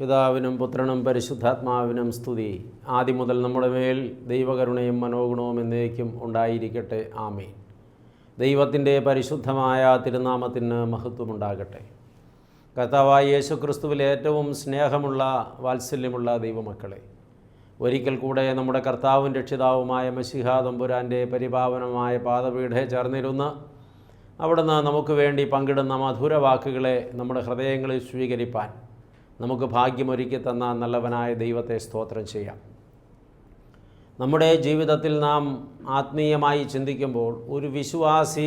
പിതാവിനും പുത്രനും പരിശുദ്ധാത്മാവിനും സ്തുതി. ആദ്യം മുതൽ നമ്മുടെ മേൽ ദൈവകരുണയും മനോഗുണവും എന്നേക്കും ഉണ്ടായിരിക്കട്ടെ. ആമേൻ. ദൈവത്തിൻ്റെ പരിശുദ്ധമായ തിരുനാമത്തിന് മഹത്വമുണ്ടാകട്ടെ. കർത്താവായ യേശുക്രിസ്തുവിൽ ഏറ്റവും സ്നേഹമുള്ള വാത്സല്യമുള്ള ദൈവമക്കളെ, ഒരിക്കൽ കൂടെ നമ്മുടെ കർത്താവും രക്ഷിതാവുമായ മശിഹാ തമ്പുരാൻ്റെ പരിപാവനമായ പാദപീഠേ ചേർന്നിരുന്ന് അവിടുന്ന് നമുക്ക് വേണ്ടി പങ്കിടുന്ന മധുരവാക്കുകളെ നമ്മുടെ ഹൃദയങ്ങളിൽ സ്വീകരിപ്പാൻ നമുക്ക് ഭാഗ്യമൊരുക്കി തന്ന നല്ലവനായ ദൈവത്തെ സ്തോത്രം ചെയ്യാം. നമ്മുടെ ജീവിതത്തിൽ നാം ആത്മീയമായി ചിന്തിക്കുമ്പോൾ ഒരു വിശ്വാസി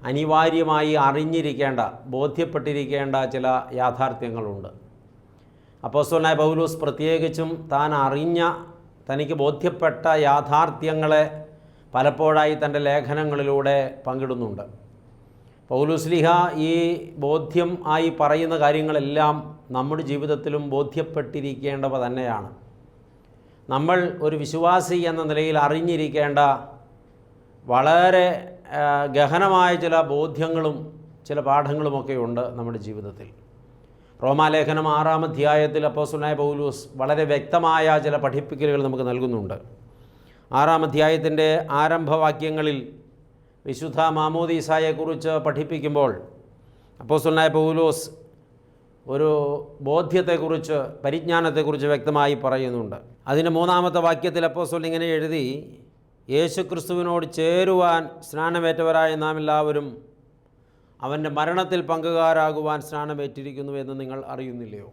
അനിവാര്യമായി അറിഞ്ഞിരിക്കേണ്ട, ബോധ്യപ്പെട്ടിരിക്കേണ്ട ചില യാഥാർത്ഥ്യങ്ങളുണ്ട്. അപ്പോസ്തലനായ പൗലോസ് പ്രത്യേകിച്ചും താൻ അറിഞ്ഞ, തനിക്ക് ബോധ്യപ്പെട്ട യാഥാർത്ഥ്യങ്ങളെ പലപ്പോഴായി തൻ്റെ ലേഖനങ്ങളിലൂടെ പങ്കിടുന്നുണ്ട്. പൗലോസ്ലീഹ ഈ ബോധ്യം ആയി പറയുന്ന കാര്യങ്ങളെല്ലാം നമ്മുടെ ജീവിതത്തിലും ബോധ്യപ്പെട്ടിരിക്കേണ്ടവ തന്നെയാണ്. നമ്മൾ ഒരു വിശ്വാസി എന്ന നിലയിൽ അറിഞ്ഞിരിക്കേണ്ട വളരെ ഗഹനമായ ചില ബോധ്യങ്ങളും ചില പാഠങ്ങളുമൊക്കെ ഉണ്ട് നമ്മുടെ ജീവിതത്തിൽ. റോമാലേഖനം 6-ാം അധ്യായത്തിൽ അപ്പോസ്തലനായ പൗലോസ് വളരെ വ്യക്തമായ ചില പഠിപ്പിക്കലുകൾ നമുക്ക് നൽകുന്നുണ്ട്. 6-ാം അധ്യായത്തിൻ്റെ ആരംഭവാക്യങ്ങളിൽ വിശുദ്ധ മാമോദീസായെക്കുറിച്ച് പഠിപ്പിക്കുമ്പോൾ അപ്പോസ്തലനായ പൗലോസ് ഒരു ബോധ്യത്തെക്കുറിച്ച്, പരിജ്ഞാനത്തെക്കുറിച്ച് വ്യക്തമായി പറയുന്നുണ്ട്. അതിൻ്റെ 3-ാമത്തെ വാക്യത്തിൽ അപ്പോസ്തലൻ ഇങ്ങനെ എഴുതി: യേശുക്രിസ്തുവിനോട് ചേരുവാൻ സ്നാനമേറ്റവരായ നാം എല്ലാവരും അവൻ്റെ മരണത്തിൽ പങ്കുകാരാകുവാൻ സ്നാനമേറ്റിരിക്കുന്നു എന്ന് നിങ്ങൾ അറിയുന്നില്ലയോ?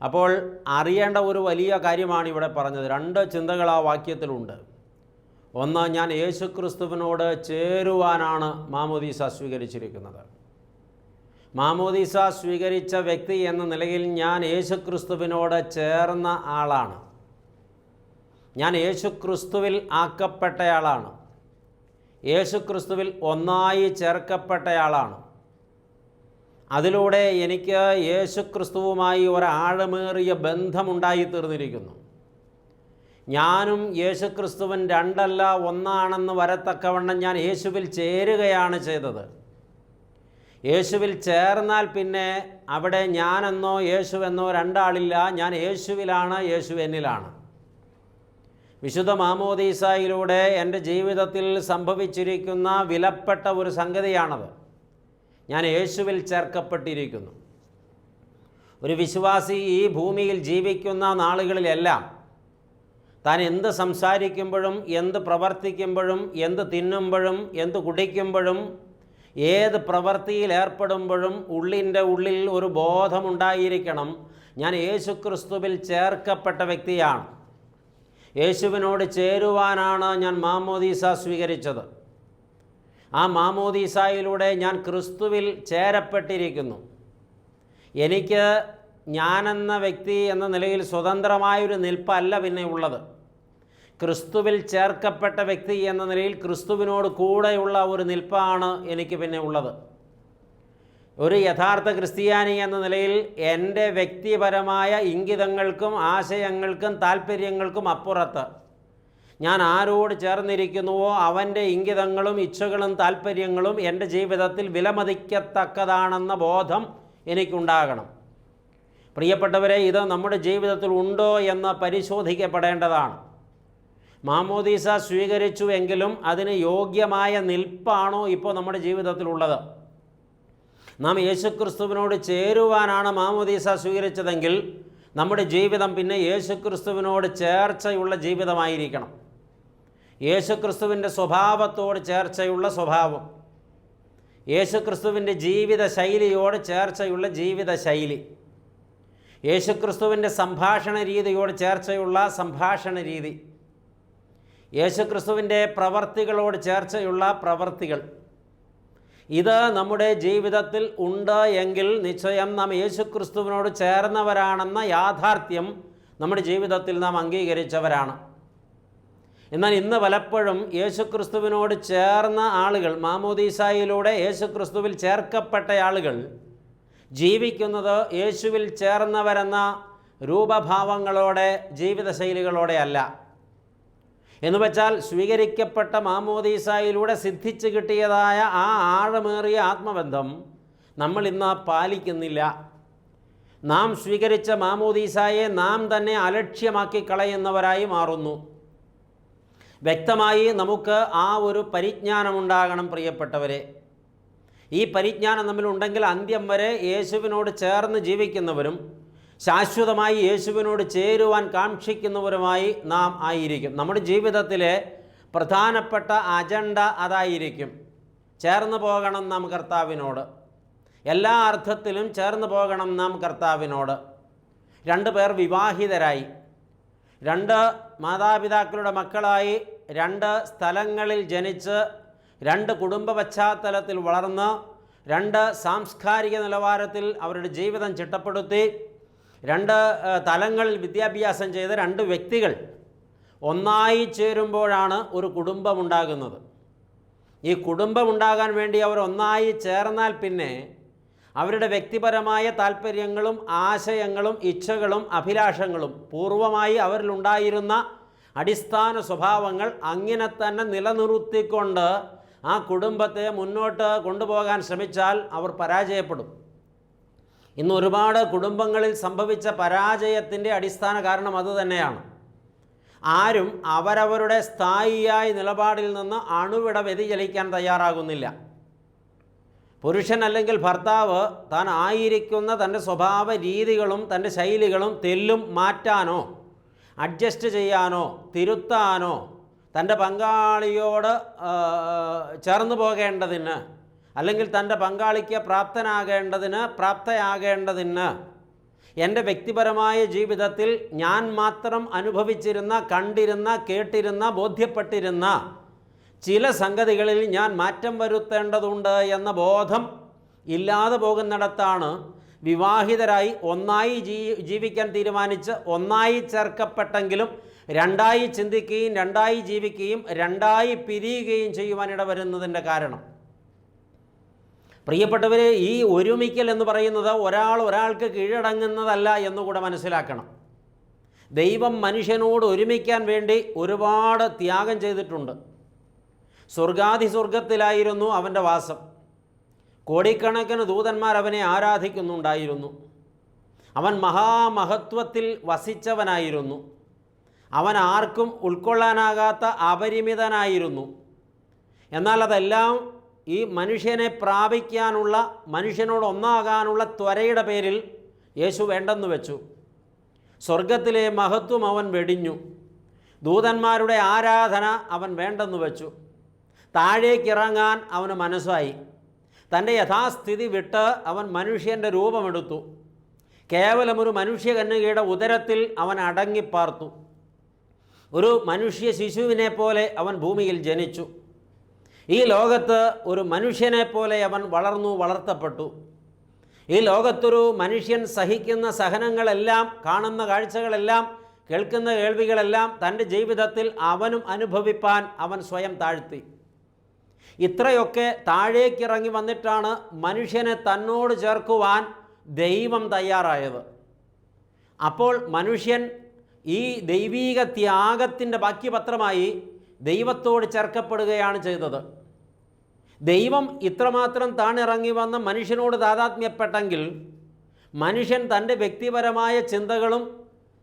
അപ്പോൾ അറിയേണ്ട ഒരു വലിയ കാര്യമാണ് ഇവിടെ പറഞ്ഞത്. 2 ചിന്തകൾ ആ വാക്യത്തിലുണ്ട്. ഒന്ന്, ഞാൻ യേശുക്രിസ്തുവിനോട് ചേരുവാനാണ് മാമോദീസ സ്വീകരിച്ചിരിക്കുന്നത്. മാമോദീസ സ്വീകരിച്ച വ്യക്തി എന്ന നിലയിൽ ഞാൻ യേശുക്രിസ്തുവിനോട് ചേർന്ന ആളാണ്. ഞാൻ യേശുക്രിസ്തുവിൽ ആക്കപ്പെട്ടയാളാണ്. യേശുക്രിസ്തുവിൽ ഒന്നായി ചേർക്കപ്പെട്ടയാളാണ്. അതിലൂടെ എനിക്ക് യേശുക്രിസ്തുവുമായി ഒരാഴമേറിയ ബന്ധമുണ്ടായിത്തീർന്നിരിക്കുന്നു. ഞാനും യേശുക്രിസ്തുവൻ രണ്ടല്ല ഒന്നാണെന്ന് വരത്തക്കവണ്ണം ഞാൻ യേശുവിൽ ചേരുകയാണ് ചെയ്തത്. യേശുവിൽ ചേർന്നാൽ പിന്നെ അവിടെ ഞാനെന്നോ യേശുവെന്നോ രണ്ടാളില്ല. ഞാൻ യേശുവിലാണ്, യേശു എന്നിലാണ്. വിശുദ്ധ മാമോദീസായിലൂടെ എൻ്റെ ജീവിതത്തിൽ സംഭവിച്ചിരിക്കുന്ന വിലപ്പെട്ട ഒരു സംഗതിയാണത്. ഞാൻ യേശുവിൽ ചേർക്കപ്പെട്ടിരിക്കുന്നു. ഒരു വിശ്വാസി ഈ ഭൂമിയിൽ ജീവിക്കുന്ന നാളുകളിലെല്ലാം താൻ എന്ത് സംസാരിക്കുമ്പോഴും, എന്ത് പ്രവർത്തിക്കുമ്പോഴും, എന്ത് തിന്നുമ്പോഴും, എന്ത് കുടിക്കുമ്പോഴും, ഏത് പ്രവൃത്തിയിൽ ഏർപ്പെടുമ്പോഴും ഉള്ളിൻ്റെ ഉള്ളിൽ ഒരു ബോധമുണ്ടായിരിക്കണം: ഞാൻ യേശുക്രിസ്തുവിൽ ചേർക്കപ്പെട്ട വ്യക്തിയാണ്. യേശുവിനോട് ചേരുവാനാണ് ഞാൻ മാമോദീസ സ്വീകരിച്ചത്. ആ മാമോദീസായിലൂടെ ഞാൻ ക്രിസ്തുവിൽ ചേരപ്പെട്ടിരിക്കുന്നു. എനിക്ക് ഞാനെന്ന വ്യക്തി എന്ന നിലയിൽ സ്വതന്ത്രമായൊരു നിൽപ്പല്ല പിന്നെ ഉള്ളത്. ക്രിസ്തുവിൽ ചേർക്കപ്പെട്ട വ്യക്തി എന്ന നിലയിൽ ക്രിസ്തുവിനോട് കൂടെയുള്ള ഒരു നിൽപ്പാണ് എനിക്ക് പിന്നെ ഉള്ളത്. ഒരു യഥാർത്ഥ ക്രിസ്ത്യാനി എന്ന നിലയിൽ എൻ്റെ വ്യക്തിപരമായ ഇംഗിതങ്ങൾക്കും ആശയങ്ങൾക്കും താല്പര്യങ്ങൾക്കും അപ്പുറത്ത് ഞാൻ ആരോട് ചേർന്നിരിക്കുന്നുവോ അവൻ്റെ ഇംഗിതങ്ങളും ഇച്ഛകളും താല്പര്യങ്ങളും എൻ്റെ ജീവിതത്തിൽ വിലമതിക്കത്തക്കതാണെന്ന ബോധം എനിക്കുണ്ടാകണം. പ്രിയപ്പെട്ടവരെ, ഇത് നമ്മുടെ ജീവിതത്തിൽ ഉണ്ടോ എന്ന് പരിശോധിക്കപ്പെടേണ്ടതാണ്. മാമോദീസ സ്വീകരിച്ചു എങ്കിലും അതിന് യോഗ്യമായ നിൽപ്പാണോ ഇപ്പോൾ നമ്മുടെ ജീവിതത്തിലുള്ളത്? നാം യേശുക്രിസ്തുവിനോട് ചേരുവാനാണ് മാമോദീസ സ്വീകരിച്ചതെങ്കിൽ നമ്മുടെ ജീവിതം പിന്നെ യേശുക്രിസ്തുവിനോട് ചേർച്ചയുള്ള ജീവിതമായിരിക്കണം. യേശുക്രിസ്തുവിൻ്റെ സ്വഭാവത്തോട് ചേർച്ചയുള്ള സ്വഭാവം, യേശുക്രിസ്തുവിൻ്റെ ജീവിത ശൈലിയോട് ചേർച്ചയുള്ള ജീവിത ശൈലി, യേശുക്രിസ്തുവിൻ്റെ സംഭാഷണ രീതിയോട് ചേർച്ചയുള്ള സംഭാഷണ രീതി, യേശുക്രിസ്തുവിൻ്റെ പ്രവർത്തികളോട് ചേർച്ചയുള്ള പ്രവർത്തികൾ. ഇത് നമ്മുടെ ജീവിതത്തിൽ ഉണ്ട് എങ്കിൽ നിശ്ചയം നാം യേശുക്രിസ്തുവിനോട് ചേർന്നവരാണെന്ന യാഥാർത്ഥ്യം നമ്മുടെ ജീവിതത്തിൽ നാം അംഗീകരിച്ചവരാണ്. എന്നാൽ ഇന്ന് പലപ്പോഴും യേശുക്രിസ്തുവിനോട് ചേർന്ന ആളുകൾ, മാമോദീസായിലൂടെ യേശുക്രിസ്തുവിൽ ചേർക്കപ്പെട്ട ആളുകൾ ജീവിക്കുന്നത് യേശുവിൽ ചേർന്നവരെന്ന രൂപഭാവങ്ങളോടെ, ജീവിതശൈലികളോടെ അല്ല. എന്നുവെച്ചാൽ സ്വീകരിക്കപ്പെട്ട മാമോദീസായിലൂടെ സിദ്ധിച്ചു കിട്ടിയതായ ആ ആഴമേറിയ ആത്മബന്ധം നമ്മൾ ഇന്ന് പാലിക്കുന്നില്ല. നാം സ്വീകരിച്ച മാമോദീസായെ നാം തന്നെ അലക്ഷ്യമാക്കി കളയുന്നവരായി മാറുന്നു. വ്യക്തമായി നമുക്ക് ആ ഒരു പരിജ്ഞാനമുണ്ടാകണം പ്രിയപ്പെട്ടവരെ. ഈ പരിജ്ഞാനം നമ്മിലുണ്ടെങ്കിൽ അന്ത്യം വരെ യേശുവിനോട് ചേർന്ന് ജീവിക്കുന്നവരും ശാശ്വതമായി യേശുവിനോട് ചേരുവാൻ കാക്ഷിക്കുന്നവരുമായി നാം ആയിരിക്കും. നമ്മുടെ ജീവിതത്തിലെ പ്രധാനപ്പെട്ട അജണ്ട അതായിരിക്കും. ചേർന്ന് പോകണം നാം കർത്താവിനോട്, എല്ലാ അർത്ഥത്തിലും ചേർന്ന് പോകണം നാം കർത്താവിനോട്. 2 പേർ വിവാഹിതരായി, 2 മാതാപിതാക്കളുടെ മക്കളായി, 2 സ്ഥലങ്ങളിൽ ജനിച്ച്, 2 കുടുംബ പശ്ചാത്തലത്തിൽ വളർന്ന്, 2 സാംസ്കാരിക നിലവാരത്തിൽ അവരുടെ ജീവിതം ചിട്ടപ്പെടുത്തി, 2 തലങ്ങളിൽ വിദ്യാഭ്യാസം ചെയ്ത 2 വ്യക്തികൾ ഒന്നായി ചേരുമ്പോഴാണ് ഒരു കുടുംബമുണ്ടാകുന്നത്. ഈ കുടുംബമുണ്ടാകാൻ വേണ്ടി അവർ ഒന്നായി ചേർന്നാൽ പിന്നെ അവരുടെ വ്യക്തിപരമായ താല്പര്യങ്ങളും ആശയങ്ങളും ഇച്ഛകളും അഭിലാഷങ്ങളും പൂർവമായി അവരിലുണ്ടായിരുന്ന അടിസ്ഥാന സ്വഭാവങ്ങൾ അങ്ങനെ തന്നെ നിലനിർത്തിക്കൊണ്ട് ആ കുടുംബത്തെ മുന്നോട്ട് കൊണ്ടുപോകാൻ ശ്രമിച്ചാൽ അവർ പരാജയപ്പെടും. ഇന്ന് ഒരുപാട് കുടുംബങ്ങളിൽ സംഭവിച്ച പരാജയത്തിൻ്റെ അടിസ്ഥാന കാരണം അതുതന്നെയാണ്. ആരും അവരവരുടെ സ്ഥായിയായ നിലപാടിൽ നിന്ന് അണുവിട വ്യതിചലിക്കാൻ തയ്യാറാകുന്നില്ല. പുരുഷൻ അല്ലെങ്കിൽ ഭർത്താവ് താൻ ആയിരിക്കുന്ന തൻ്റെ സ്വഭാവ രീതികളും തൻ്റെ ശൈലികളും തെല്ലും മാറ്റാനോ അഡ്ജസ്റ്റ് ചെയ്യാനോ തിരുത്താനോ തൻ്റെ പങ്കാളിയോട് ചേർന്ന് പോകേണ്ടതിന് അല്ലെങ്കിൽ തൻ്റെ പങ്കാളിക്ക് പ്രാപ്തയാകേണ്ടതിന് എൻ്റെ വ്യക്തിപരമായ ജീവിതത്തിൽ ഞാൻ മാത്രം അനുഭവിച്ചിരുന്ന, കണ്ടിരുന്ന, കേട്ടിരുന്ന, ബോധ്യപ്പെട്ടിരുന്ന ചില സംഗതികളിൽ ഞാൻ മാറ്റം വരുത്തേണ്ടതുണ്ട് എന്ന ബോധം ഇല്ലാതെ പോകുന്നിടത്താണ് വിവാഹിതരായി ഒന്നായി ജീവിക്കാൻ തീരുമാനിച്ച് ഒന്നായി ചേർക്കപ്പെട്ടെങ്കിലും 2ആയി ചിന്തിക്കുകയും 2ആയി ജീവിക്കുകയും 2ആയി പിരിയുകയും ചെയ്യുവാനിട വരുന്നതിൻ്റെ കാരണം. പ്രിയപ്പെട്ടവരെ, ഈ ഒരുമിക്കൽ എന്ന് പറയുന്നത് ഒരാൾക്ക് കീഴടങ്ങുന്നതല്ല എന്നുകൂടെ മനസ്സിലാക്കണം. ദൈവം മനുഷ്യനോട് ഒരുമിക്കാൻ വേണ്ടി ഒരുപാട് ത്യാഗം ചെയ്തിട്ടുണ്ട്. സ്വർഗാതിസ്വർഗത്തിലായിരുന്നു അവൻ്റെ വാസം. കോടിക്കണക്കിന് ദൂതന്മാർ അവനെ ആരാധിക്കുന്നുണ്ടായിരുന്നു. അവൻ മഹാമഹത്വത്തിൽ വസിച്ചവനായിരുന്നു. അവൻ ആർക്കും ഉൾക്കൊള്ളാനാകാത്ത അപരിമിതനായിരുന്നു. എന്നാൽ അതെല്ലാം ഈ മനുഷ്യനെ പ്രാപിക്കാനുള്ള, മനുഷ്യനോട് ഒന്നാകാനുള്ള ത്വരയുടെ പേരിൽ യേശു വേണ്ടെന്ന് വെച്ചു. സ്വർഗത്തിലെ മഹത്വം അവൻ വെടിഞ്ഞു. ദൂതന്മാരുടെ ആരാധന അവൻ വേണ്ടെന്ന് വെച്ചു. താഴേക്കിറങ്ങാൻ അവന് മനസ്സായി. തൻ്റെ യഥാസ്ഥിതി വിട്ട് അവൻ മനുഷ്യൻ്റെ രൂപമെടുത്തു. കേവലം ഒരു മനുഷ്യകന്യകയുടെ ഉദരത്തിൽ അവൻ അടങ്ങിപ്പാർത്തു. ഒരു മനുഷ്യ ശിശുവിനെ പോലെ അവൻ ഭൂമിയിൽ ജനിച്ചു. ഈ ലോകത്ത് ഒരു മനുഷ്യനെ പോലെ അവൻ വളർത്തപ്പെട്ടു. ഈ ലോകത്തൊരു മനുഷ്യൻ സഹിക്കുന്ന സഹനങ്ങളെല്ലാം, കാണുന്ന കാഴ്ചകളെല്ലാം, കേൾക്കുന്ന കേൾവികളെല്ലാം തൻ്റെ ജീവിതത്തിൽ അവനും അനുഭവിപ്പാൻ അവൻ സ്വയം താഴ്ത്തി. ഇത്രയൊക്കെ താഴേക്കിറങ്ങി വന്നിട്ടാണ് മനുഷ്യനെ തന്നോട് ചേർക്കുവാൻ ദൈവം തയ്യാറായത്. അപ്പോൾ മനുഷ്യൻ ഈ ദൈവീക ത്യാഗത്തിൻ്റെ ബാക്കിപത്രമായി ദൈവത്തോട് ചേർക്കപ്പെടുകയാണ് ചെയ്തത്. ദൈവം ഇത്രമാത്രം താണിറങ്ങി വന്ന മനുഷ്യനോട് താതാത്മ്യപ്പെട്ടെങ്കിൽ മനുഷ്യൻ തൻ്റെ വ്യക്തിപരമായ ചിന്തകളും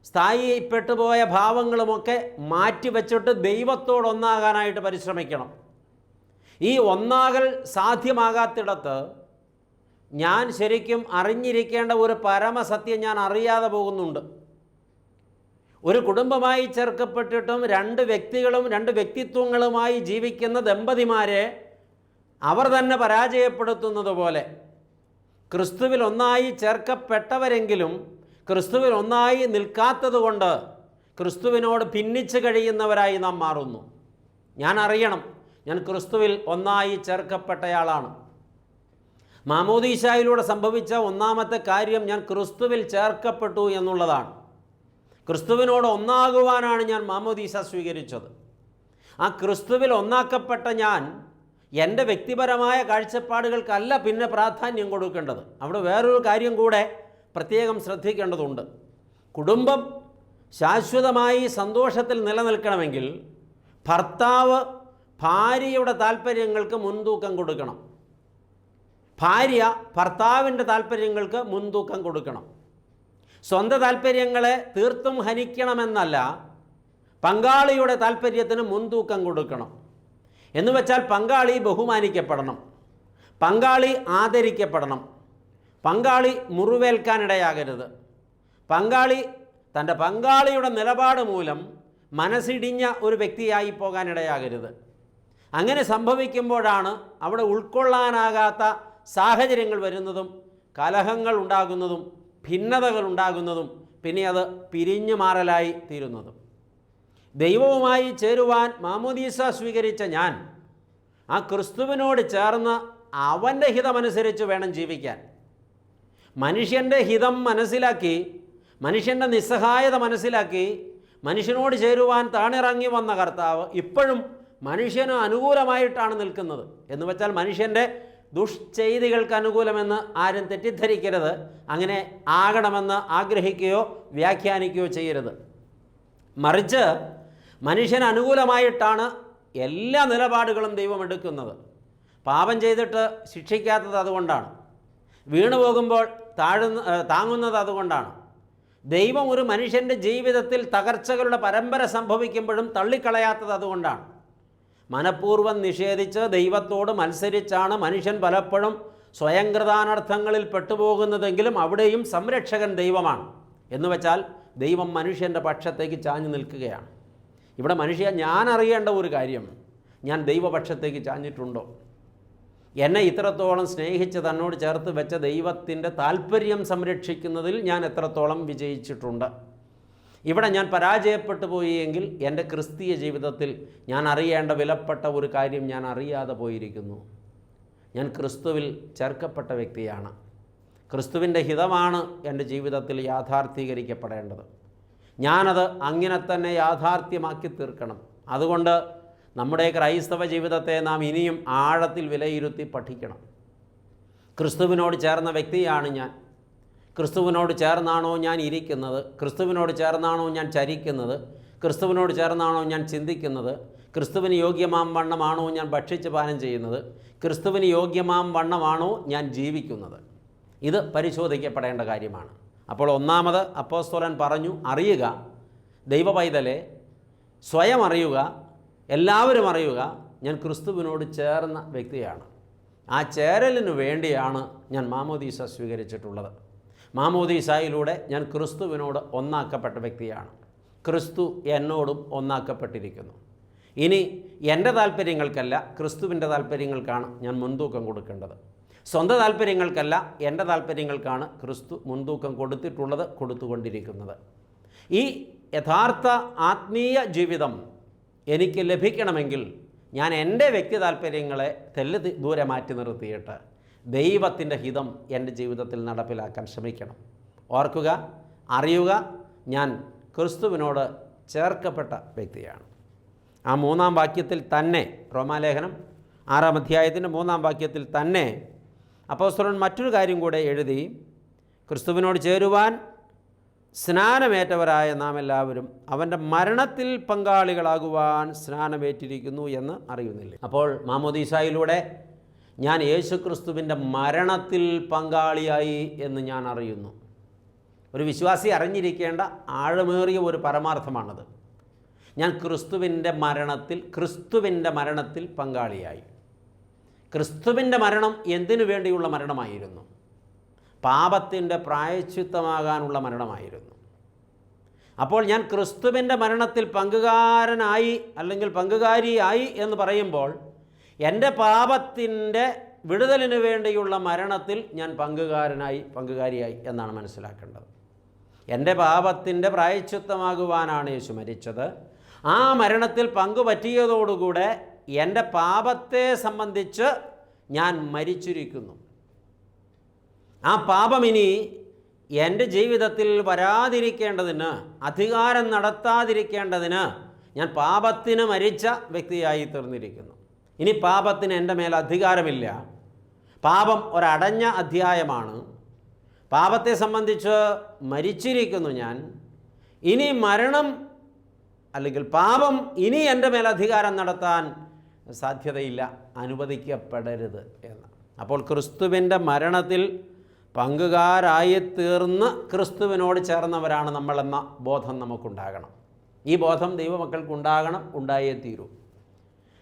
സ്ഥായിപ്പെട്ടുപോയ ഭാവങ്ങളുമൊക്കെ മാറ്റിവെച്ചിട്ട് ദൈവത്തോടൊന്നാകാനായിട്ട് പരിശ്രമിക്കണം. ഈ ഒന്നാകൽ സാധ്യമാകാത്തിടത്ത് ഞാൻ ശരിക്കും അറിഞ്ഞിരിക്കേണ്ട ഒരു പരമസത്യം ഞാൻ അറിയാതെ പോകുന്നുണ്ട്. ഒരു കുടുംബമായി ചേർക്കപ്പെട്ടിട്ടും 2 വ്യക്തികളും 2 വ്യക്തിത്വങ്ങളുമായി ജീവിക്കുന്ന ദമ്പതിമാരെ അവർ തന്നെ പരാജയപ്പെടുത്തുന്നത് പോലെ ക്രിസ്തുവിൽ ഒന്നായി ചേർക്കപ്പെട്ടവരെങ്കിലും ക്രിസ്തുവിൽ ഒന്നായി നിൽക്കാത്തത് കൊണ്ട് ക്രിസ്തുവിനോട് ഭിന്നിച്ച് കഴിയുന്നവരായി നാം മാറുന്നു. ഞാൻ അറിയണം, ഞാൻ ക്രിസ്തുവിൽ ഒന്നായി ചേർക്കപ്പെട്ടയാളാണ്. മാമോദീസായിലൂടെ സംഭവിച്ച ഒന്നാമത്തെ കാര്യം ഞാൻ ക്രിസ്തുവിൽ ചേർക്കപ്പെട്ടു എന്നുള്ളതാണ്. ക്രിസ്തുവിനോട് ഒന്നാകുവാനാണ് ഞാൻ മാമോദീസ സ്വീകരിച്ചത്. ആ ക്രിസ്തുവിൽ ഒന്നാക്കപ്പെട്ട ഞാൻ എൻ്റെ വ്യക്തിപരമായ കാഴ്ചപ്പാടുകൾക്കല്ല പിന്നെ പ്രാധാന്യം കൊടുക്കേണ്ടത്. അവിടെ വേറൊരു കാര്യം കൂടെ പ്രത്യേകം ശ്രദ്ധിക്കേണ്ടതുണ്ട്. കുടുംബം ശാശ്വതമായി സന്തോഷത്തിൽ നിലനിൽക്കണമെങ്കിൽ ഭർത്താവ് ഭാര്യയുടെ താല്പര്യങ്ങൾക്ക് മുൻതൂക്കം കൊടുക്കണം. ഭാര്യ ഭർത്താവിൻ്റെ താല്പര്യങ്ങൾക്ക് മുൻതൂക്കം കൊടുക്കണം. സ്വന്തം താല്പര്യങ്ങളെ തീർത്തും ഹനിക്കണമെന്നല്ല, പങ്കാളിയുടെ താല്പര്യത്തിന് മുൻതൂക്കം കൊടുക്കണം. എന്ന് വെച്ചാൽ പങ്കാളി ബഹുമാനിക്കപ്പെടണം, പങ്കാളി ആദരിക്കപ്പെടണം, പങ്കാളി മുറിവേൽക്കാനിടയാകരുത്, പങ്കാളി തൻ്റെ പങ്കാളിയുടെ നിലപാട് മൂലം മനസ്സിടിഞ്ഞ ഒരു വ്യക്തിയായി പോകാനിടയാകരുത്. അങ്ങനെ സംഭവിക്കുമ്പോഴാണ് അവിടെ ഉൾക്കൊള്ളാനാകാത്ത സാഹചര്യങ്ങൾ വരുന്നതും കലഹങ്ങൾ ഉണ്ടാകുന്നതും ഭിന്നതകൾ ഉണ്ടാകുന്നതും പിന്നെ അത് പിരിഞ്ഞു മാറലായി തീരുന്നതും. ദൈവവുമായി ചേരുവാൻ മാമോദീസ സ്വീകരിച്ച ഞാൻ ആ ക്രിസ്തുവിനോട് ചേർന്ന് അവൻ്റെ ഹിതമനുസരിച്ച് വേണം ജീവിക്കാൻ. മനുഷ്യൻ്റെ ഹിതം മനസ്സിലാക്കി, മനുഷ്യൻ്റെ നിസ്സഹായത മനസ്സിലാക്കി മനുഷ്യനോട് ചേരുവാൻ താണിറങ്ങി വന്ന കർത്താവ് ഇപ്പോഴും മനുഷ്യന് അനുകൂലമായിട്ടാണ് നിൽക്കുന്നത്. എന്ന് വെച്ചാൽ മനുഷ്യൻ്റെ ദുഷ്ചെയ്തികൾക്ക് അനുകൂലമെന്ന് ആരും തെറ്റിദ്ധരിക്കരുത്. അങ്ങനെ ആകണമെന്ന് ആഗ്രഹിക്കുകയോ വ്യാഖ്യാനിക്കുകയോ ചെയ്യരുത്. മറിച്ച് മനുഷ്യന് അനുകൂലമായിട്ടാണ് എല്ലാ നിലപാടുകളും ദൈവം എടുക്കുന്നത്. പാപം ചെയ്തിട്ട് ശിക്ഷിക്കാത്തത് അതുകൊണ്ടാണ്, വീണു പോകുമ്പോൾ താങ്ങുന്നത് അതുകൊണ്ടാണ്. ദൈവം ഒരു മനുഷ്യൻ്റെ ജീവിതത്തിൽ തകർച്ചകളുടെ പരമ്പര സംഭവിക്കുമ്പോഴും തള്ളിക്കളയാത്തത് അതുകൊണ്ടാണ്. മനഃപൂർവ്വം നിഷേധിച്ച് ദൈവത്തോട് മത്സരിച്ചാണ് മനുഷ്യൻ പലപ്പോഴും സ്വയംകൃതാനർത്ഥങ്ങളിൽ പെട്ടുപോകുന്നതെങ്കിലും അവിടെയും സംരക്ഷകൻ ദൈവമാണ്. എന്ന് വെച്ചാൽ ദൈവം മനുഷ്യൻ്റെ പക്ഷത്തേക്ക് ചാഞ്ഞു നിൽക്കുകയാണ്. ഇവിടെ ഞാൻ അറിയേണ്ട ഒരു കാര്യം, ഞാൻ ദൈവപക്ഷത്തേക്ക് ചാഞ്ഞിട്ടുണ്ടോ? എന്നെ ഇത്രത്തോളം സ്നേഹിച്ച് തന്നോട് ചേർത്ത് വെച്ച ദൈവത്തിൻ്റെ താല്പര്യം സംരക്ഷിക്കുന്നതിൽ ഞാൻ എത്രത്തോളം വിജയിച്ചിട്ടുണ്ട്? ഇവിടെ ഞാൻ പരാജയപ്പെട്ടു പോയി എങ്കിൽ എൻ്റെ ക്രിസ്തീയ ജീവിതത്തിൽ ഞാൻ അറിയേണ്ട വിലപ്പെട്ട ഒരു കാര്യം ഞാൻ അറിയാതെ പോയിരിക്കുന്നു. ഞാൻ ക്രിസ്തുവിൽ ചേർക്കപ്പെട്ട വ്യക്തിയാണ്. ക്രിസ്തുവിൻ്റെ ഹിതമാണ് എൻ്റെ ജീവിതത്തിൽ യാഥാർത്ഥീകരിക്കപ്പെടേണ്ടത്. ഞാനത് അങ്ങനെ തന്നെ യാഥാർത്ഥ്യമാക്കി തീർക്കണം. അതുകൊണ്ട് നമ്മുടെ ക്രൈസ്തവ ജീവിതത്തെ നാം ഇനിയും ആഴത്തിൽ വിലയിരുത്തി പഠിക്കണം. ക്രിസ്തുവിനോട് ചേർന്ന വ്യക്തിയാണ് ഞാൻ. ക്രിസ്തുവിനോട് ചേർന്നാണോ ഞാൻ ഇരിക്കുന്നത്? ക്രിസ്തുവിനോട് ചേർന്നാണോ ഞാൻ ചരിക്കുന്നത്? ക്രിസ്തുവിനോട് ചേർന്നാണോ ഞാൻ ചിന്തിക്കുന്നത്? ക്രിസ്തുവിന് യോഗ്യമാം വണ്ണമാണോ ഞാൻ ഭക്ഷിച്ച് പാനം ചെയ്യുന്നത്? ക്രിസ്തുവിന് യോഗ്യമാം വണ്ണമാണോ ഞാൻ ജീവിക്കുന്നത്? ഇത് പരിശോധിക്കപ്പെടേണ്ട കാര്യമാണ്. അപ്പോൾ ഒന്നാമത് അപ്പോസ്തലൻ പറഞ്ഞു, അറിയുക, ദൈവ പൈതലെ സ്വയം അറിയുക, എല്ലാവരും അറിയുക, ഞാൻ ക്രിസ്തുവിനോട് ചേർന്ന വ്യക്തിയാണ്. ആ ചേരലിന് വേണ്ടിയാണ് ഞാൻ മാമോദീസ സ്വീകരിച്ചിട്ടുള്ളത്. മാമോദീസായിലൂടെ ഞാൻ ക്രിസ്തുവിനോട് ഒന്നാക്കപ്പെട്ട വ്യക്തിയാണ്. ക്രിസ്തു എന്നോടും ഒന്നാക്കപ്പെട്ടിരിക്കുന്നു. ഇനി എൻ്റെ താല്പര്യങ്ങൾക്കല്ല, ക്രിസ്തുവിൻ്റെ താല്പര്യങ്ങൾക്കാണ് ഞാൻ മുൻതൂക്കം കൊടുക്കേണ്ടത്. സ്വന്തം താല്പര്യങ്ങൾക്കല്ല, എൻ്റെ താല്പര്യങ്ങൾക്കാണ് ക്രിസ്തു മുൻതൂക്കം കൊടുത്തിട്ടുള്ളത്, കൊടുത്തുകൊണ്ടിരിക്കുന്നത്. ഈ യഥാർത്ഥ ആത്മീയ ജീവിതം എനിക്ക് ലഭിക്കണമെങ്കിൽ ഞാൻ എൻ്റെ വ്യക്തി താല്പര്യങ്ങളെ ദൂരെ മാറ്റി നിർത്തിയിട്ട് ദൈവത്തിൻ്റെ ഹിതം എൻ്റെ ജീവിതത്തിൽ നടപ്പിലാക്കാൻ ശ്രമിക്കണം. ഓർക്കുക, അറിയുക, ഞാൻ ക്രിസ്തുവിനോട് ചേർക്കപ്പെട്ട വ്യക്തിയാണ്. ആ 3-ാം വാക്യത്തിൽ തന്നെ, റോമാലേഖനം 6-ാം അധ്യായത്തിൻ്റെ 3-ാം വാക്യത്തിൽ തന്നെ അപ്പോസ്തലൻ മറ്റൊരു കാര്യം കൂടെ എഴുതി, ക്രിസ്തുവിനോട് ചേരുവാൻ സ്നാനമേറ്റവരായ നാം എല്ലാവരും അവൻ്റെ മരണത്തിൽ പങ്കാളികളാകുവാൻ സ്നാനമേറ്റിരിക്കുന്നു എന്ന് അറിയുന്നില്ല. അപ്പോൾ മാമോദീസായിലൂടെ ഞാൻ യേശുക്രിസ്തുവിൻ്റെ മരണത്തിൽ പങ്കാളിയായി എന്ന് ഞാൻ അറിയുന്നു. ഒരു വിശ്വാസി അറിഞ്ഞിരിക്കേണ്ട ആഴമേറിയ ഒരു പരമാർത്ഥമാണത്. ഞാൻ ക്രിസ്തുവിൻ്റെ മരണത്തിൽ പങ്കാളിയായി. ക്രിസ്തുവിൻ്റെ മരണം എന്തിനു വേണ്ടിയുള്ള മരണമായിരുന്നു? പാപത്തിൻ്റെ പ്രായശ്ചിത്തമാകാനുള്ള മരണമായിരുന്നു. അപ്പോൾ ഞാൻ ക്രിസ്തുവിൻ്റെ മരണത്തിൽ പങ്കുകാരനായി അല്ലെങ്കിൽ പങ്കുകാരിയായി എന്ന് പറയുമ്പോൾ എൻ്റെ പാപത്തിൻ്റെ വിടുതലിന് വേണ്ടിയുള്ള മരണത്തിൽ ഞാൻ പങ്കുകാരിയായി എന്നാണ് മനസ്സിലാക്കേണ്ടത്. എൻ്റെ പാപത്തിൻ്റെ പ്രായശ്ചിത്തമാകുവാനാണ് യേശു മരിച്ചത്. ആ മരണത്തിൽ പങ്കുപറ്റിയതോടുകൂടെ എൻ്റെ പാപത്തെ സംബന്ധിച്ച് ഞാൻ മരിച്ചിരിക്കുന്നു. ആ പാപം ഇനി എൻ്റെ ജീവിതത്തിൽ വരാതിരിക്കേണ്ടതിന്, അധികാരം നടത്താതിരിക്കേണ്ടതിന് ഞാൻ പാപത്തിന് മരിച്ച വ്യക്തിയായി തീർന്നിരിക്കുന്നു. ഇനി പാപത്തിന് എൻ്റെ മേൽ അധികാരമില്ല. പാപം ഒരടഞ്ഞ അധ്യായമാണ്. പാപത്തെ സംബന്ധിച്ച് മരിച്ചിരിക്കുന്നു ഞാൻ. ഇനി മരണം അല്ലെങ്കിൽ പാപം ഇനി എൻ്റെ മേൽ അധികാരം നടത്താൻ സാധ്യതയില്ല, അനുവദിക്കപ്പെടരുത് എന്ന്. അപ്പോൾ ക്രിസ്തുവിൻ്റെ മരണത്തിൽ പങ്കുകാരായിത്തീർന്ന് ക്രിസ്തുവിനോട് ചേർന്നവരാണ് നമ്മളെന്ന ബോധം നമുക്കുണ്ടാകണം. ഈ ബോധം ദൈവമക്കൾക്കുണ്ടാകണം, ഉണ്ടായേ തീരൂ.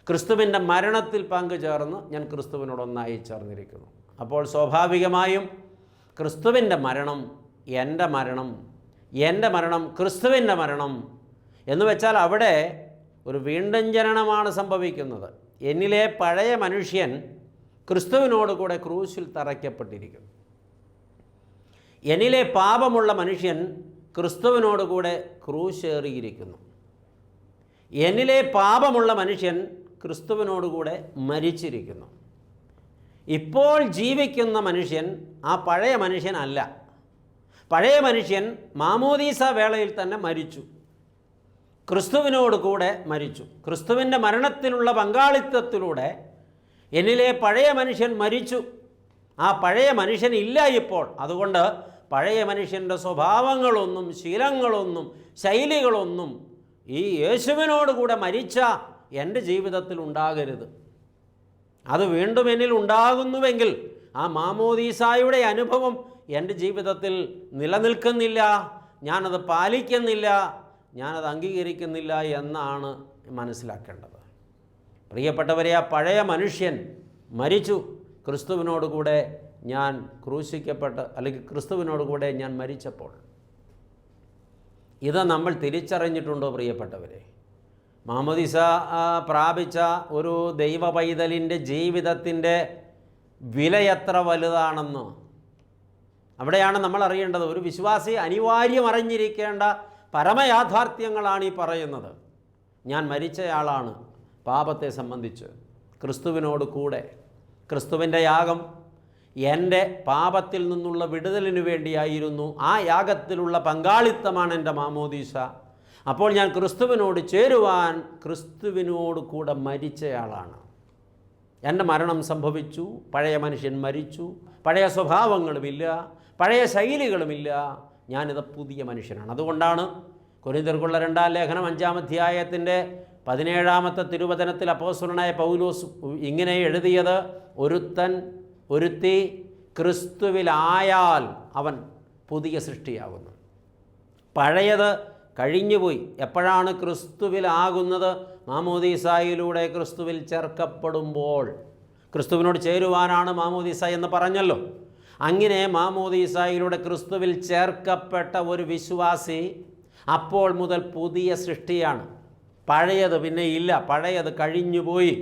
ക്രിസ്തുവിൻ്റെ മരണത്തിൽ പങ്കുചേർന്ന് ഞാൻ ക്രിസ്തുവിനോടൊന്നായി ചേർന്നിരിക്കുന്നു. അപ്പോൾ സ്വാഭാവികമായും ക്രിസ്തുവിൻ്റെ മരണം എൻ്റെ മരണം, എൻ്റെ മരണം ക്രിസ്തുവിൻ്റെ മരണം എന്ന് വെച്ചാൽ അവിടെ ഒരു വീണ്ടും ജനനമാണ് സംഭവിക്കുന്നത്. എന്നിലെ പഴയ മനുഷ്യൻ ക്രിസ്തുവിനോട് കൂടെ ക്രൂശിൽ തറയ്ക്കപ്പെട്ടിരിക്കുന്നു. എന്നിലെ പാപമുള്ള മനുഷ്യൻ ക്രിസ്തുവിനോട് കൂടെ ക്രൂശേറിയിരിക്കുന്നു. എന്നിലെ പാപമുള്ള മനുഷ്യൻ ക്രിസ്തുവിനോടുകൂടെ മരിച്ചിരിക്കുന്നു. ഇപ്പോൾ ജീവിക്കുന്ന മനുഷ്യൻ ആ പഴയ മനുഷ്യനല്ല. പഴയ മനുഷ്യൻ മാമോദീസ വേളയിൽ തന്നെ മരിച്ചു, ക്രിസ്തുവിനോട് കൂടെ മരിച്ചു. ക്രിസ്തുവിൻ്റെ മരണത്തിലുള്ള പങ്കാളിത്തത്തിലൂടെ എന്നിലെ പഴയ മനുഷ്യൻ മരിച്ചു. ആ പഴയ മനുഷ്യൻ ഇല്ല ഇപ്പോൾ. അതുകൊണ്ട് പഴയ മനുഷ്യൻ്റെ സ്വഭാവങ്ങളൊന്നും ശീലങ്ങളൊന്നും ശൈലികളൊന്നും ഈ യേശുവിനോട് കൂടെ മരിച്ച എൻ്റെ ജീവിതത്തിൽ ഉണ്ടാകരുത്. അത് വീണ്ടും എന്നിൽ ഉണ്ടാകുന്നുവെങ്കിൽ ആ മാമോദീസായുടെ അനുഭവം എൻ്റെ ജീവിതത്തിൽ നിലനിൽക്കുന്നില്ല, ഞാനത് പാലിക്കുന്നില്ല, ഞാനത് അംഗീകരിക്കുന്നില്ല എന്നാണ് മനസ്സിലാക്കേണ്ടത്. പ്രിയപ്പെട്ടവരെ, ആ പഴയ മനുഷ്യൻ മരിച്ചു. ക്രിസ്തുവിനോട് കൂടെ ഞാൻ ക്രൂശിക്കപ്പെട്ട് അല്ലെങ്കിൽ ക്രിസ്തുവിനോട് കൂടെ ഞാൻ മരിച്ചപ്പോൾ ഇത് നമ്മൾ തിരിച്ചറിഞ്ഞിട്ടുണ്ടോ പ്രിയപ്പെട്ടവരെ? മാമോദീസ പ്രാപിച്ച ഒരു ദൈവ പൈതലിൻ്റെ ജീവിതത്തിൻ്റെ വില എത്ര വലുതാണെന്ന് അവിടെയാണ് നമ്മൾ അറിയേണ്ടത്. ഒരു വിശ്വാസി അനിവാര്യം അറിഞ്ഞിരിക്കേണ്ട പരമയാഥാർത്ഥ്യങ്ങളാണ് ഈ പറയുന്നത്. ഞാൻ മരിച്ചയാളാണ് പാപത്തെ സംബന്ധിച്ച്, ക്രിസ്തുവിനോട് കൂടെ. ക്രിസ്തുവിൻ്റെ യാഗം എൻ്റെ പാപത്തിൽ നിന്നുള്ള വിടുതലിനു വേണ്ടിയായിരുന്നു. ആ യാഗത്തിലുള്ള പങ്കാളിത്തമാണ് എൻ്റെ മാമോദീസ. അപ്പോൾ ഞാൻ ക്രിസ്തുവിനോട് ചേരുവാൻ ക്രിസ്തുവിനോട് കൂടെ മരിച്ചയാളാണ്. എൻ്റെ മരണം സംഭവിച്ചു, പഴയ മനുഷ്യൻ മരിച്ചു, പഴയ സ്വഭാവങ്ങളുമില്ല, പഴയ ശൈലികളുമില്ല, ഞാനിത് പുതിയ മനുഷ്യനാണ്. അതുകൊണ്ടാണ് കൊരിന്ത്യർക്കുള്ള 2-ാം ലേഖനം 5-ാം അധ്യായത്തിൻ്റെ 17-ാമത്തെ തിരുവചനത്തിൽ അപ്പോസ്തലനായ പൗലോസ് ഇങ്ങനെ എഴുതിയത്: ഒരുത്തി ക്രിസ്തുവിലായാൽ അവൻ പുതിയ സൃഷ്ടിയാകുന്നു. പഴയത് കഴിഞ്ഞുപോയി. എപ്പോഴാണ് ക്രിസ്തുവിലാകുന്നത്? മാമോദീസായിലൂടെ ക്രിസ്തുവിൽ ചേർക്കപ്പെടുമ്പോൾ. ക്രിസ്തുവിനോട് ചേരുവാനാണ് മാമോദീസ എന്ന് പറഞ്ഞല്ലോ. അങ്ങനെ മാമോദീസായിലൂടെ ക്രിസ്തുവിൽ ചേർക്കപ്പെട്ട ഒരു വിശ്വാസി അപ്പോൾ മുതൽ പുതിയ സൃഷ്ടിയാണ്. പഴയത് പിന്നെ ഇല്ല, പഴയത് കഴിഞ്ഞുപോയി.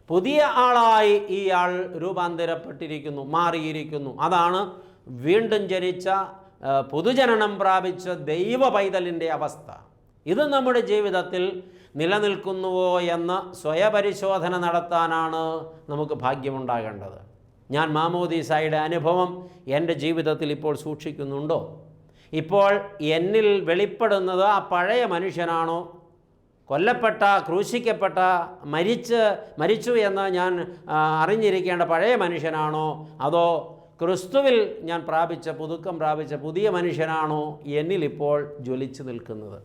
പുതിയ ആളായി ഈ ആൾ രൂപാന്തരപ്പെട്ടിരിക്കുന്നു, മാറിയിരിക്കുന്നു. അതാണ് വീണ്ടും ജനിച്ച പുതുജനനം പ്രാപിച്ച ദൈവ പൈതലിൻ്റെ അവസ്ഥ. ഇത് നമ്മുടെ ജീവിതത്തിൽ നിലനിൽക്കുന്നുവോ എന്ന് സ്വയപരിശോധന നടത്താനാണ് നമുക്ക് ഭാഗ്യമുണ്ടാകേണ്ടത്. ഞാൻ മാമോദീസായുടെ അനുഭവം എൻ്റെ ജീവിതത്തിൽ ഇപ്പോൾ സൂക്ഷിക്കുന്നുണ്ടോ? ഇപ്പോൾ എന്നിൽ വെളിപ്പെടുന്നത് ആ പഴയ മനുഷ്യനാണോ? കൊല്ലപ്പെട്ട, ക്രൂശിക്കപ്പെട്ട, മരിച്ചു എന്ന് ഞാൻ അറിഞ്ഞിരിക്കേണ്ട പഴയ മനുഷ്യനാണോ? അതോ ക്രിസ്തുവിൽ ഞാൻ പുതുക്കം പ്രാപിച്ച പുതിയ മനുഷ്യനാണോ എന്നിലിപ്പോൾ ജ്വലിച്ചു നിൽക്കുന്നത്?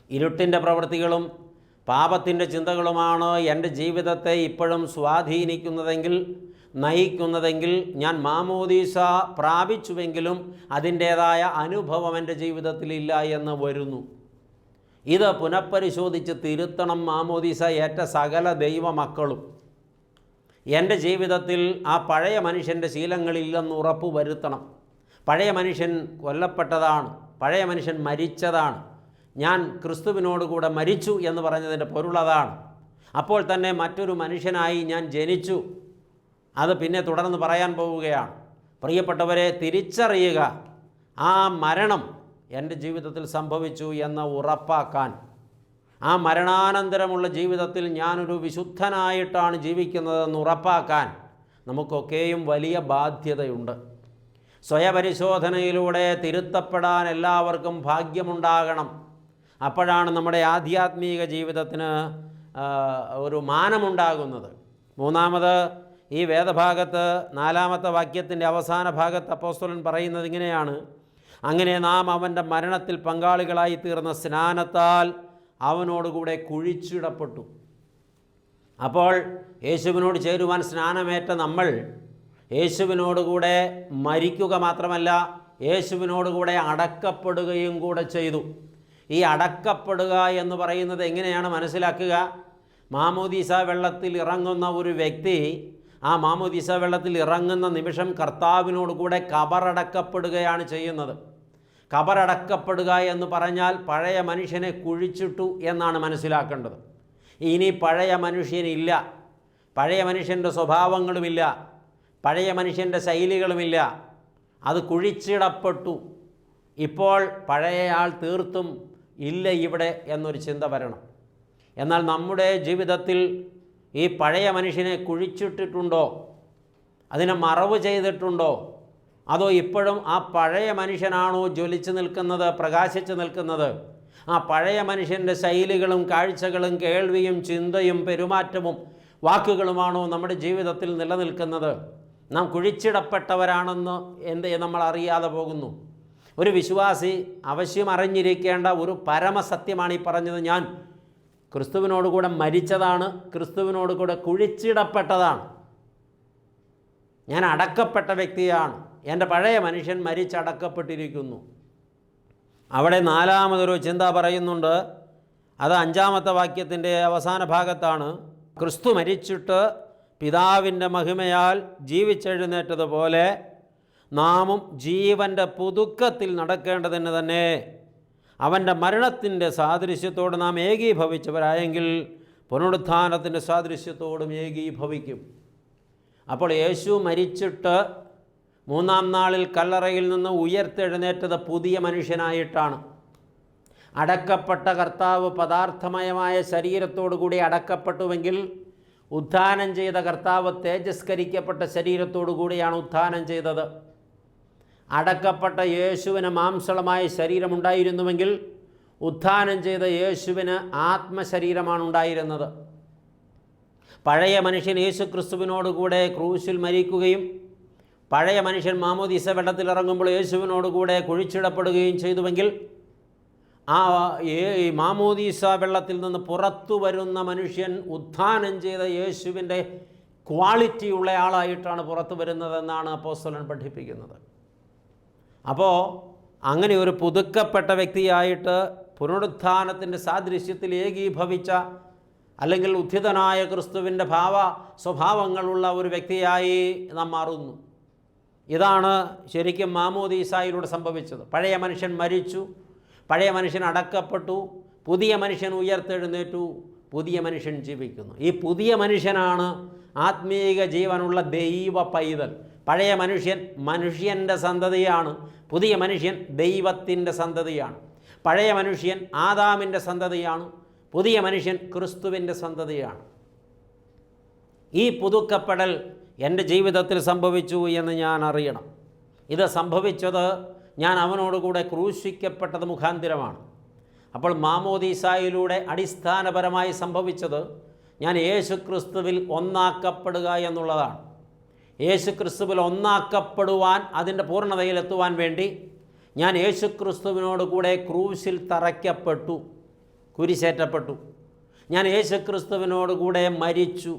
ഇരുട്ടിൻ്റെ പ്രവൃത്തികളും പാപത്തിൻ്റെ ചിന്തകളുമാണ് എൻ്റെ ജീവിതത്തെ ഇപ്പോഴും സ്വാധീനിക്കുന്നതെങ്കിൽ, നയിക്കുന്നതെങ്കിൽ, ഞാൻ മാമോദീസ പ്രാപിച്ചുവെങ്കിലും അതിൻ്റേതായ അനുഭവം എൻ്റെ ജീവിതത്തിലില്ല എന്ന് വരുന്നു. ഇത് പുനഃപരിശോധിച്ച് തിരുത്തണം മാമോദീസ ഏറ്റ സകല ദൈവമക്കളും. എൻ്റെ ജീവിതത്തിൽ ആ പഴയ മനുഷ്യൻ്റെ ശീലങ്ങളില്ലെന്ന് ഉറപ്പ് വരുത്തണം. പഴയ മനുഷ്യൻ കൊല്ലപ്പെട്ടതാണ്, പഴയ മനുഷ്യൻ മരിച്ചതാണ്. ഞാൻ ക്രിസ്തുവിനോട് കൂടെ മരിച്ചു എന്ന് പറഞ്ഞതിൻ്റെ പൊരുളതാണ്. അപ്പോൾ തന്നെ മറ്റൊരു മനുഷ്യനായി ഞാൻ ജനിച്ചു. അത് പിന്നെ തുടർന്ന് പറയാൻ പോവുകയാണ്. പ്രിയപ്പെട്ടവരെ, തിരിച്ചറിയുക, ആ മരണം എൻ്റെ ജീവിതത്തിൽ സംഭവിച്ചു എന്ന് ഉറപ്പാക്കാൻ, ആ മരണാനന്തരമുള്ള ജീവിതത്തിൽ ഞാനൊരു വിശുദ്ധനായിട്ടാണ് ജീവിക്കുന്നതെന്ന് ഉറപ്പാക്കാൻ നമുക്കൊക്കെയും വലിയ ബാധ്യതയുണ്ട്. സ്വയപരിശോധനയിലൂടെ തിരുത്തപ്പെടാൻ എല്ലാവർക്കും ഭാഗ്യമുണ്ടാകണം. അപ്പോഴാണ് നമ്മുടെ ആധ്യാത്മിക ജീവിതത്തിന് ഒരു മാനമുണ്ടാകുന്നത്. മൂന്നാമത്, ഈ വേദഭാഗത്ത് 4-ാമത്തെ വാക്യത്തിൻ്റെ അവസാന ഭാഗത്ത് അപ്പോസ്തലൻ പറയുന്നത് ഇങ്ങനെയാണ്: അങ്ങനെ നാം അവൻ്റെ മരണത്തിൽ പങ്കാളികളായി തീർന്ന സ്നാനത്താൽ അവനോടുകൂടെ കുഴിച്ചിടപ്പെട്ടു. അപ്പോൾ യേശുവിനോട് ചേരുവാൻ സ്നാനമേറ്റ നമ്മൾ യേശുവിനോടുകൂടെ മരിക്കുക മാത്രമല്ല, യേശുവിനോടുകൂടെ അടക്കപ്പെടുകയും കൂടെ ചെയ്തു. ഈ അടക്കപ്പെടുക എന്ന് പറയുന്നത് എങ്ങനെയാണ് മനസ്സിലാക്കുക? മാമോദീസ വെള്ളത്തിൽ ഇറങ്ങുന്ന ഒരു വ്യക്തി ആ മാമോദീസ വെള്ളത്തിൽ ഇറങ്ങുന്ന നിമിഷം കർത്താവിനോടുകൂടെ കബറടക്കപ്പെടുകയാണ് ചെയ്യുന്നത്. കബറടക്കപ്പെടുക എന്ന് പറഞ്ഞാൽ പഴയ മനുഷ്യനെ കുഴിച്ചിട്ടു എന്നാണ് മനസ്സിലാക്കേണ്ടത്. ഇനി പഴയ മനുഷ്യനില്ല, പഴയ മനുഷ്യൻ്റെ സ്വഭാവങ്ങളുമില്ല, പഴയ മനുഷ്യൻ്റെ ശൈലികളുമില്ല, അത് കുഴിച്ചിടപ്പെട്ടു. ഇപ്പോൾ പഴയയാൾ തീർത്തും ഇല്ല ഇവിടെ എന്നൊരു ചിന്ത വരണം. എന്നാൽ നമ്മുടെ ജീവിതത്തിൽ ഈ പഴയ മനുഷ്യനെ കുഴിച്ചിട്ടിട്ടുണ്ടോ? അതിനെ മറവ് ചെയ്തിട്ടുണ്ടോ? അതോ ഇപ്പോഴും ആ പഴയ മനുഷ്യനാണോ ജ്വലിച്ച് നിൽക്കുന്നത്, പ്രകാശിച്ച് നിൽക്കുന്നത്? ആ പഴയ മനുഷ്യൻ്റെ ശൈലികളും കാഴ്ചകളും കേൾവിയും ചിന്തയും പെരുമാറ്റവും വാക്കുകളുമാണോ നമ്മുടെ ജീവിതത്തിൽ നിലനിൽക്കുന്നത്? നാം കുഴിച്ചിടപ്പെട്ടവരാണെന്ന് നമ്മൾ അറിയാതെ പോകുന്നു. ഒരു വിശ്വാസി അവശ്യം അറിഞ്ഞിരിക്കേണ്ട ഒരു പരമസത്യമാണ് ഈ പറഞ്ഞത്. ഞാൻ ക്രിസ്തുവിനോടുകൂടെ മരിച്ചതാണ്, ക്രിസ്തുവിനോടുകൂടെ കുഴിച്ചിടപ്പെട്ടതാണ്, ഞാൻ അടക്കപ്പെട്ട വ്യക്തിയാണ്, എൻ്റെ പഴയ മനുഷ്യൻ മരിച്ചടക്കപ്പെട്ടിരിക്കുന്നു. അവിടെ നാലാമതൊരു ചിന്ത പറയുന്നുണ്ട്. അത് 5-ാമത്തെ വാക്യത്തിൻ്റെ അവസാന ഭാഗത്താണ്. ക്രിസ്തു മരിച്ചിട്ട് പിതാവിൻ്റെ മഹിമയാൽ ജീവിച്ചെഴുന്നേറ്റതുപോലെ നാമും ജീവൻ്റെ പുതുക്കത്തിൽ നടക്കേണ്ടതിന് തന്നെ അവൻ്റെ മരണത്തിൻ്റെ സാദൃശ്യത്തോട് നാം ഏകീഭവിച്ചവരായെങ്കിൽ പുനരുത്ഥാനത്തിൻ്റെ സാദൃശ്യത്തോടും ഏകീഭവിക്കും. അപ്പോൾ യേശു മരിച്ചിട്ട് 3-ാം നാളിൽ കല്ലറയിൽ നിന്ന് ഉയർത്തെഴുന്നേറ്റത് പുതിയ മനുഷ്യനായിട്ടാണ്. അടക്കപ്പെട്ട കർത്താവ് പദാർത്ഥമയമായ ശരീരത്തോടു കൂടി അടക്കപ്പെട്ടുവെങ്കിൽ ഉത്ഥാനം ചെയ്ത കർത്താവ് തേജസ്കരിക്കപ്പെട്ട ശരീരത്തോടു കൂടിയാണ് ഉത്ഥാനം ചെയ്തത്. അടക്കപ്പെട്ട യേശുവിന് മാംസളമായ ശരീരമുണ്ടായിരുന്നുവെങ്കിൽ ഉത്ഥാനം ചെയ്ത യേശുവിന് ആത്മശരീരമാണ് ഉണ്ടായിരുന്നത്. പഴയ മനുഷ്യൻ യേശു ക്രിസ്തുവിനോടുകൂടെ ക്രൂശിൽ മരിക്കുകയും പഴയ മനുഷ്യൻ മാമോദീസ വെള്ളത്തിലിറങ്ങുമ്പോൾ യേശുവിനോടുകൂടെ കുഴിച്ചിടപ്പെടുകയും ചെയ്തുവെങ്കിൽ ആ മാമോദീസ വെള്ളത്തിൽ നിന്ന് പുറത്തു വരുന്ന മനുഷ്യൻ ഉത്ഥാനം ചെയ്ത യേശുവിൻ്റെ ക്വാളിറ്റി ഉള്ള ആളായിട്ടാണ് പുറത്തു വരുന്നതെന്നാണ് അപ്പോസ്തലൻ പഠിപ്പിക്കുന്നത്. അപ്പോൾ അങ്ങനെ ഒരു പുതുക്കപ്പെട്ട വ്യക്തിയായിട്ട് പുനരുത്ഥാനത്തിൻ്റെ സാദൃശ്യത്തിൽ ഏകീഭവിച്ച അല്ലെങ്കിൽ ഉത്ഥിതനായ ക്രിസ്തുവിൻ്റെ സ്വഭാവങ്ങളുള്ള ഒരു വ്യക്തിയായി നാം മാറുന്നു. ഇതാണ് ശരിക്കും മാമോദീസായിലൂടെ സംഭവിച്ചത്. പഴയ മനുഷ്യൻ മരിച്ചു, പഴയ മനുഷ്യൻ അടക്കപ്പെട്ടു, പുതിയ മനുഷ്യൻ ഉയർത്തെഴുന്നേറ്റു, പുതിയ മനുഷ്യൻ ജീവിക്കുന്നു. ഈ പുതിയ മനുഷ്യനാണ് ആത്മീക ജീവനുള്ള ദൈവ പൈതൽ. പഴയ മനുഷ്യൻ മനുഷ്യൻ്റെ സന്തതിയാണ്, പുതിയ മനുഷ്യൻ ദൈവത്തിൻ്റെ സന്തതിയാണ്. പഴയ മനുഷ്യൻ ആദാമിൻ്റെ സന്തതിയാണ്, പുതിയ മനുഷ്യൻ ക്രിസ്തുവിൻ്റെ സന്തതിയാണ്. ഈ പുതുക്കപ്പെടൽ എൻ്റെ ജീവിതത്തിൽ സംഭവിച്ചു എന്ന് ഞാൻ അറിയണം. ഇത് സംഭവിച്ചത് ഞാൻ അവനോടുകൂടെ ക്രൂശിക്കപ്പെട്ടത് മുഖാന്തിരമാണ്. അപ്പോൾ മാമോദീസായിലൂടെ അടിസ്ഥാനപരമായി സംഭവിച്ചത് ഞാൻ യേശു ക്രിസ്തുവിൽ ഒന്നാക്കപ്പെടുക എന്നുള്ളതാണ്. യേശു ക്രിസ്തുവിൽ ഒന്നാക്കപ്പെടുവാൻ, അതിൻ്റെ പൂർണ്ണതയിലെത്തുവാൻ വേണ്ടി ഞാൻ യേശു ക്രിസ്തുവിനോടുകൂടെ ക്രൂശിൽ തറയ്ക്കപ്പെട്ടു, കുരിശേറ്റപ്പെട്ടു. ഞാൻ യേശു ക്രിസ്തുവിനോടുകൂടെ മരിച്ചു.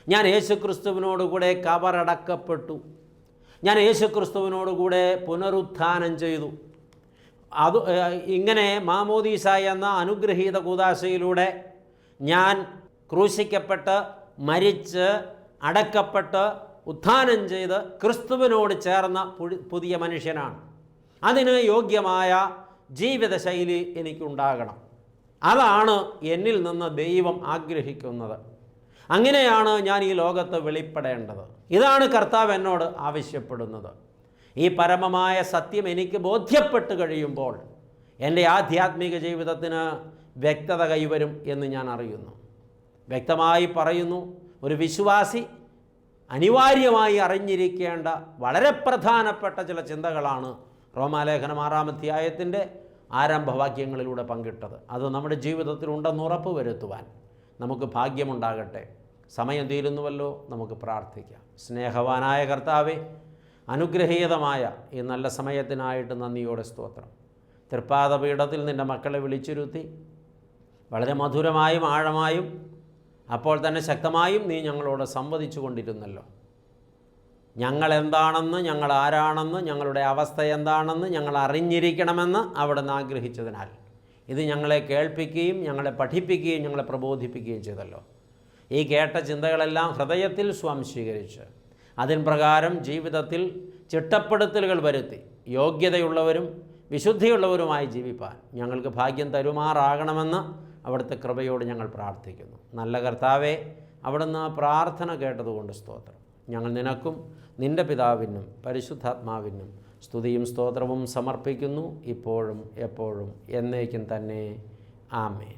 ഞാൻ യേശു ക്രിസ്തുവിനോടുകൂടെ കബറടക്കപ്പെട്ടു. ഞാൻ യേശു ക്രിസ്തുവിനോടുകൂടെ പുനരുത്ഥാനം ചെയ്തു. ഇങ്ങനെ മാമോദീസ എന്ന അനുഗ്രഹീത കൂദാശയിലൂടെ ഞാൻ ക്രൂശിക്കപ്പെട്ട് മരിച്ച് അടക്കപ്പെട്ട് ഉത്ഥാനം ചെയ്ത് ക്രിസ്തുവിനോട് ചേർന്ന പുതിയ മനുഷ്യനാണ്. അതിന് യോഗ്യമായ ജീവിതശൈലി എനിക്കുണ്ടാകണം. അതാണ് എന്നിൽ നിന്ന് ദൈവം ആഗ്രഹിക്കുന്നത്. അങ്ങനെയാണ് ഞാൻ ഈ ലോകത്ത് വെളിപ്പെടേണ്ടത്. ഇതാണ് കർത്താവ് എന്നോട് ആവശ്യപ്പെടുന്നത്. ഈ പരമമായ സത്യം എനിക്ക് ബോധ്യപ്പെട്ട് കഴിയുമ്പോൾ എൻ്റെ ആധ്യാത്മിക ജീവിതത്തിന് വ്യക്തത കൈവരും എന്ന് ഞാൻ അറിയുന്നു. വ്യക്തമായി പറയുന്നു, ഒരു വിശ്വാസി അനിവാര്യമായി അറിഞ്ഞിരിക്കേണ്ട വളരെ പ്രധാനപ്പെട്ട ചില ചിന്തകളാണ് റോമാലേഖനം 6-ാം അധ്യായത്തിൻ്റെ ആരംഭവാക്യങ്ങളിലൂടെ പങ്കിട്ടത്. അത് നമ്മുടെ ജീവിതത്തിൽ ഉണ്ടെന്ന് ഉറപ്പ് വരുത്തുവാൻ നമുക്ക് ഭാഗ്യമുണ്ടാകട്ടെ. സമയം തീരുന്നുവല്ലോ, നമുക്ക് പ്രാർത്ഥിക്കാം. സ്നേഹവാനായ കർത്താവേ, അനുഗ്രഹീതമായ ഈ നല്ല സമയത്തിനായിട്ട് നന്ദിയോടെ സ്തോത്രം. തൃപ്പാദപീഠത്തിൽ നിൻ്റെ മക്കളെ വിളിച്ചിരുത്തി വളരെ മധുരമായും ആഴമായും അപ്പോൾ തന്നെ ശക്തമായും നീ ഞങ്ങളോട് സംവദിച്ചു കൊണ്ടിരുന്നല്ലോ. ഞങ്ങളെന്താണെന്ന്, ഞങ്ങൾ ആരാണെന്ന്, ഞങ്ങളുടെ അവസ്ഥ എന്താണെന്ന് ഞങ്ങൾ അറിഞ്ഞിരിക്കണമെന്ന് അവിടുന്ന് ആഗ്രഹിച്ചതിനാൽ ഇത് ഞങ്ങളെ കേൾപ്പിക്കുകയും ഞങ്ങളെ പഠിപ്പിക്കുകയും ഞങ്ങളെ പ്രബോധിപ്പിക്കുകയും ചെയ്തല്ലോ. ഈ കേട്ട ചിന്തകളെല്ലാം ഹൃദയത്തിൽ സ്വാംശീകരിച്ച് അതിൻ പ്രകാരം ജീവിതത്തിൽ ചിട്ടപ്പെടുത്തലുകൾ വരുത്തി യോഗ്യതയുള്ളവരും വിശുദ്ധിയുള്ളവരുമായി ജീവിപ്പാൻ ഞങ്ങൾക്ക് ഭാഗ്യം തരുമാറാകണമെന്ന് അവിടുത്തെ കൃപയോട് ഞങ്ങൾ പ്രാർത്ഥിക്കുന്നു. നല്ല കർത്താവേ, അവിടുന്ന് ആ പ്രാർത്ഥന കേട്ടതുകൊണ്ട് സ്തോത്രം. ഞങ്ങൾ നിനക്കും നിൻ്റെ പിതാവിനും പരിശുദ്ധാത്മാവിനും സ്തുതിയും സ്തോത്രവും സമർപ്പിക്കുന്നു, ഇപ്പോഴും എപ്പോഴും എന്നേക്കും തന്നെ. ആമേൻ.